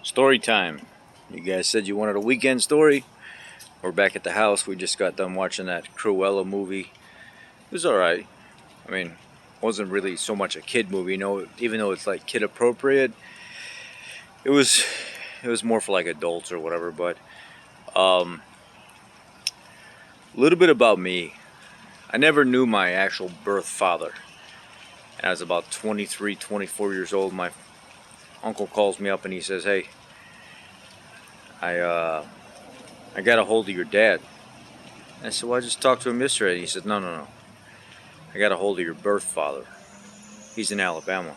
Story time. You guys said you wanted a weekend story. We're back at the house. We just got done watching that Cruella movie. It was alright. I mean, it wasn't really so much a kid movie, even though it's like kid appropriate. It was more for like adults or whatever, but a little bit about me. I never knew my actual birth father. And I was about 23, 24 years old. My uncle calls me up and he says, "Hey, I got a hold of your dad." I said, "Well, I just talked to him yesterday." He said, No. I got a hold of your birth father. He's in Alabama.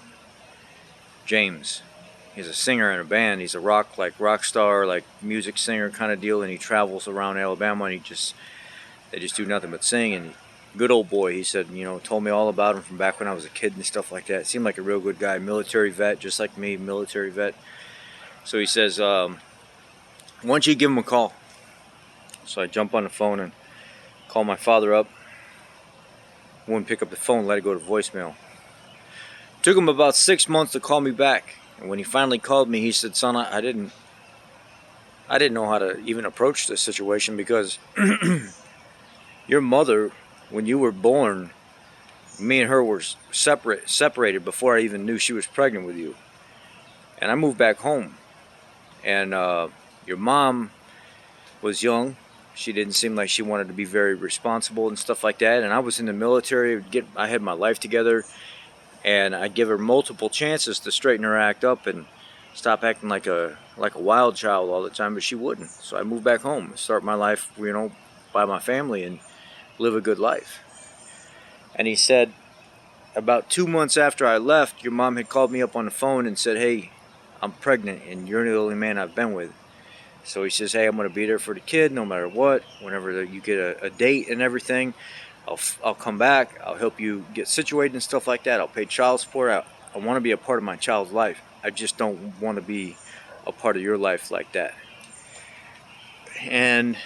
James. He's a singer in a band. He's a rock star, like music singer kind of deal, and he travels around Alabama and they just do nothing but sing. And good old boy, he said, told me all about him from back when I was a kid and stuff like that. Seemed like a real good guy, military vet, just like me, military vet. So he says, "Why don't you give him a call?" So I jump on the phone and call my father up. Wouldn't pick up the phone, let it go to voicemail. Took him about 6 months to call me back. And when he finally called me, he said, "Son, I didn't know how to even approach this situation because your mother, when you were born, me and her were separated before I even knew she was pregnant with you. And I moved back home. And your mom was young. She didn't seem like she wanted to be very responsible and stuff like that. And I was in the military. I had my life together. And I'd give her multiple chances to straighten her act up and stop acting like a wild child all the time, but she wouldn't. So I moved back home, start my life, by my family and live a good life." And he said, about 2 months after I left, your mom had called me up on the phone and said, "Hey, I'm pregnant and you're the only man I've been with." So he says, "Hey, I'm going to be there for the kid no matter what. Whenever you get a date and everything, I'll come back. I'll help you get situated and stuff like that. I'll pay child support. I want to be a part of my child's life. I just don't want to be a part of your life like that." And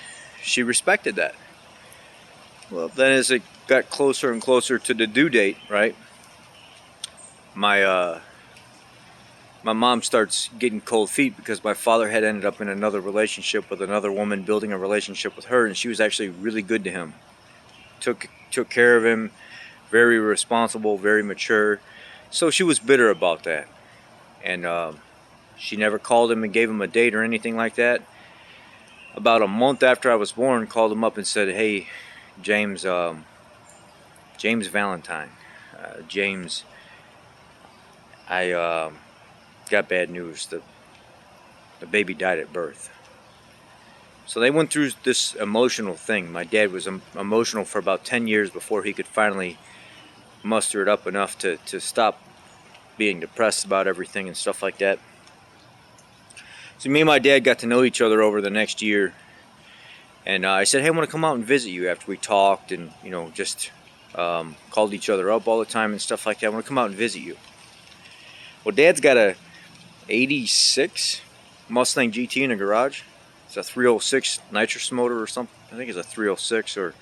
she respected that. Well, then as it got closer and closer to the due date, right, my mom starts getting cold feet because my father had ended up in another relationship with another woman, building a relationship with her, and she was actually really good to him. Took care of him, very responsible, very mature. So she was bitter about that. And she never called him and gave him a date or anything like that. About a month after I was born, called him up and said, "Hey, James Valentine, James, I got bad news. The baby died at birth." So they went through this emotional thing. My dad was emotional for about 10 years before he could finally muster it up enough to stop being depressed about everything and stuff like that. So me and my dad got to know each other over the next year. And I said, "Hey, I want to come out and visit you," after we talked and, just called each other up all the time and stuff like that. "I want to come out and visit you." Well, Dad's got a 86 Mustang GT in the garage. It's a 306 nitrous motor or something. I think it's a 306 or...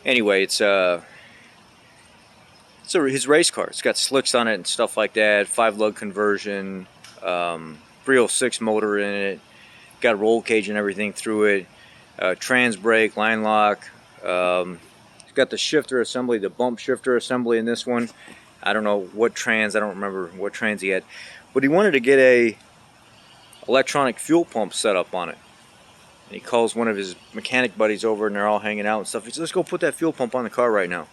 Anyway, it's his race car. It's got slicks on it and stuff like that. 5-lug conversion. 306 motor in it. Got a roll cage and everything through it. Trans brake, line lock. It's got the shifter assembly, the bump shifter assembly in this one. I don't know what trans. I don't remember what trans he had. But he wanted to get a electronic fuel pump set up on it. And he calls one of his mechanic buddies over and they're all hanging out and stuff. He says, "Let's go put that fuel pump on the car right now."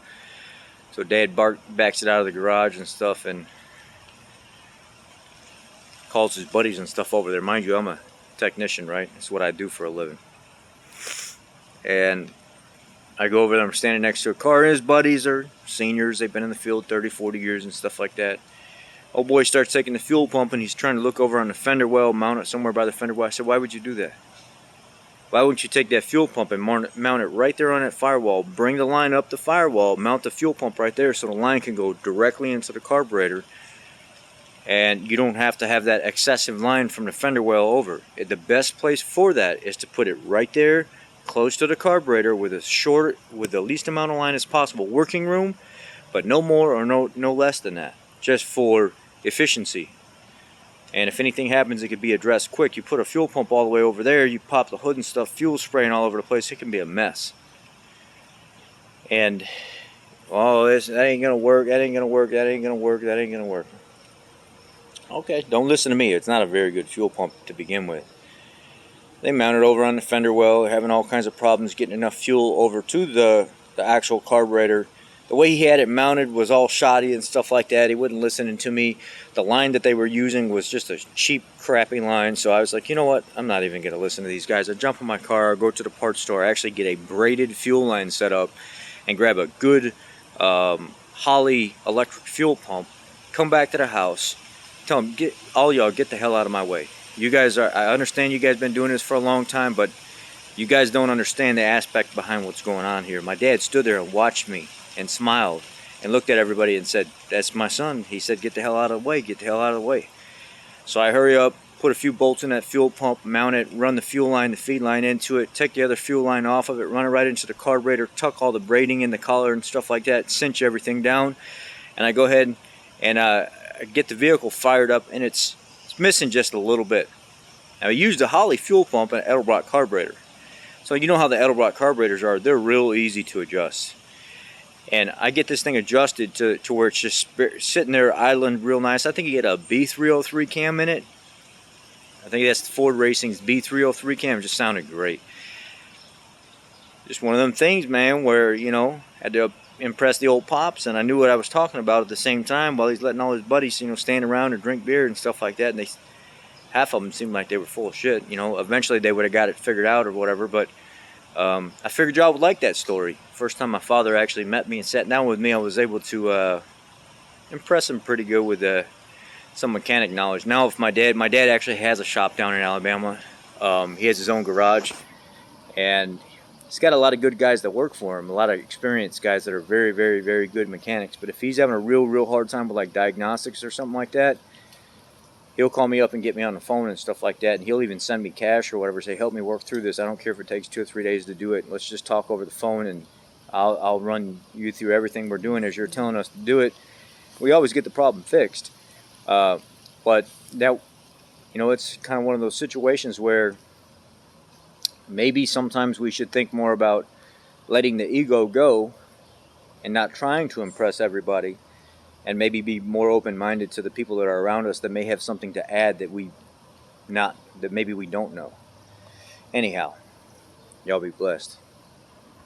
So Dad backs it out of the garage and stuff and calls his buddies and stuff over there. Mind you, I'm a technician, right? That's what I do for a living. And I go over there, I'm standing next to a car, and his buddies are seniors. They've been in the field 30, 40 years and stuff like that. Old boy starts taking the fuel pump and he's trying to look over on the fender well, mount it somewhere by the fender well. I said, "Why would you do that? Why wouldn't you take that fuel pump and mount it right there on that firewall, bring the line up the firewall, mount the fuel pump right there so the line can go directly into the carburetor and you don't have to have that excessive line from the fender well over. The best place for that is to put it right there, close to the carburetor with the least amount of line as possible. Working room, but no more or no less than that, just for efficiency. And if anything happens, it could be addressed quick. You put a fuel pump all the way over there, you pop the hood and stuff, fuel spraying all over the place, it can be a mess. And, oh, that ain't gonna work, that ain't gonna work, that ain't gonna work, that ain't gonna work. Okay, don't listen to me. It's not a very good fuel pump to begin with. They mounted over on the fender well, having all kinds of problems getting enough fuel over to the actual carburetor. The way he had it mounted was all shoddy and stuff like that. He wasn't listening to me. The line that they were using was just a cheap, crappy line. So I was like, you know what? I'm not even going to listen to these guys. I jump in my car, go to the parts store, actually get a braided fuel line set up, and grab a good Holley electric fuel pump. Come back to the house. Tell them, all y'all, get the hell out of my way. You guys are, I understand you guys been doing this for a long time, but you guys don't understand the aspect behind what's going on here. My dad stood there and watched me and smiled and looked at everybody and said, that's my son. He said, get the hell out of the way, get the hell out of the way. So I hurry up, put a few bolts in that fuel pump, mount it, run the fuel line, the feed line into it, take the other fuel line off of it, run it right into the carburetor, tuck all the braiding in the collar and stuff like that, cinch everything down, and I go ahead and get the vehicle fired up, and it's missing just a little bit. Now I used a Holley fuel pump and an Edelbrock carburetor. So you know how the Edelbrock carburetors are, they're real easy to adjust. And I get this thing adjusted to where it's just sitting there idling real nice. I think you get a B303 cam in it. I think that's Ford Racing's B303 cam. It just sounded great. Just one of them things, man, where, you know, had to impress the old pops, and I knew what I was talking about at the same time while he's letting all his buddies, you know, stand around and drink beer and stuff like that. And half of them seemed like they were full of shit. You know, eventually they would have got it figured out or whatever, but I figured y'all would like that story. First time my father actually met me and sat down with me, I was able to impress him pretty good with some mechanic knowledge. Now, if my dad actually has a shop down in Alabama. He has his own garage, and he's got a lot of good guys that work for him, a lot of experienced guys that are very, very, very good mechanics. But if he's having a real hard time with like diagnostics or something like that, he'll call me up and get me on the phone and stuff like that, and he'll even send me cash or whatever, say, help me work through this. I don't care if it takes 2 or 3 days to do it. Let's just talk over the phone, and I'll run you through everything we're doing as you're telling us to do it. We always get the problem fixed. But that, you know, it's kind of one of those situations where maybe sometimes we should think more about letting the ego go and not trying to impress everybody, and maybe be more open-minded to the people that are around us that may have something to add that maybe we don't know. Anyhow, y'all be blessed.